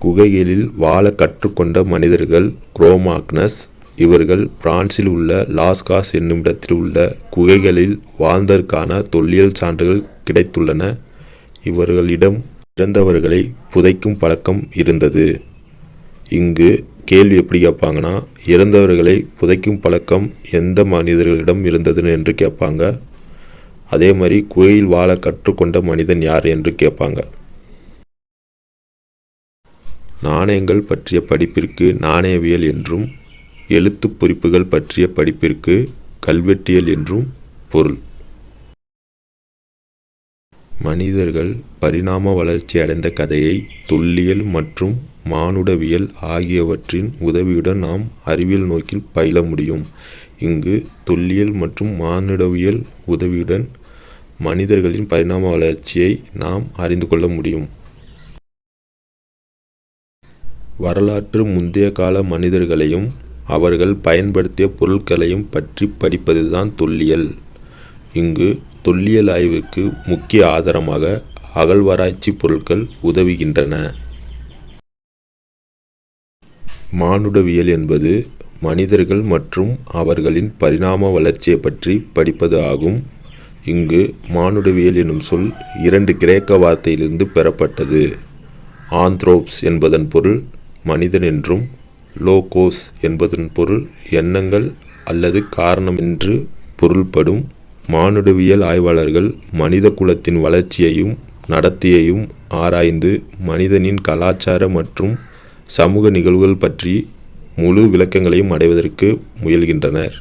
குகைகளில் வாழ கற்றுக்கொண்ட மனிதர்கள் குரோமாக்னஸ். இவர்கள் பிரான்சில் உள்ள லாஸ்காஸ் என்னுமிடத்தில் உள்ள குகைகளில் வாழ்ந்ததற்கான தொல்லியல் சான்றுகள் கிடைத்துள்ளன. இவர்களிடம் இறந்தவர்களை புதைக்கும் பழக்கம் இருந்தது. இங்கு கேள்வி எப்படி கேட்பாங்கன்னா, இறந்தவர்களை புதைக்கும் பழக்கம் எந்த மனிதர்களிடம் இருந்தது என்று கேட்பாங்க. அதே மாதிரி குகையில் வாழ கற்றுக்கொண்ட மனிதன் யார் என்று கேட்பாங்க. நாணயங்கள் பற்றிய படிப்பிற்கு நாணயவியல் என்றும், எழுத்துப் பொறிப்புகள் பற்றிய படிப்பிற்கு கல்வெட்டியல் என்றும் பொருள். மனிதர்கள் பரிணாம வளர்ச்சி அடைந்த கதையை தொல்லியல் மற்றும் மானுடவியல் ஆகியவற்றின் உதவியுடன் நாம் அறிவியல் நோக்கில் பயில முடியும். இங்கு தொல்லியல் மற்றும் மானுடவியல் உதவியுடன் மனிதர்களின் பரிணாம வளர்ச்சியை நாம் அறிந்து கொள்ள முடியும். வரலாற்று முந்தைய கால மனிதர்களையும் அவர்கள் பயன்படுத்திய பொருட்களையும் பற்றி படிப்பதுதான் தொல்லியல். இங்கு தொல்லியல் ஆய்வுக்கு முக்கிய ஆதாரமாக அகழ்வாராய்ச்சி பொருட்கள் உதவுகின்றன. மானுடவியல் என்பது மனிதர்கள் மற்றும் அவர்களின் பரிணாம வளர்ச்சியை பற்றி படிப்பது ஆகும். இங்கு மானுடவியல் எனும் சொல் 2 கிரேக்க வார்த்தையிலிருந்து பெறப்பட்டது. ஆந்த்ரோப்ஸ் என்பதன் பொருள் மனிதன் என்றும், லோகோஸ் என்பதன் பொருள் எண்ணங்கள் அல்லது காரணம் என்று பொருள்படும். மானுடவியல் ஆய்வாளர்கள் மனித குலத்தின் வளர்ச்சியையும் நடத்தையையும் ஆராய்ந்து மனிதனின் கலாச்சார மற்றும் சமூக நிகழ்வுகள் பற்றி முழு விளக்கங்களையும் அடைவதற்கு முயல்கின்றனர்.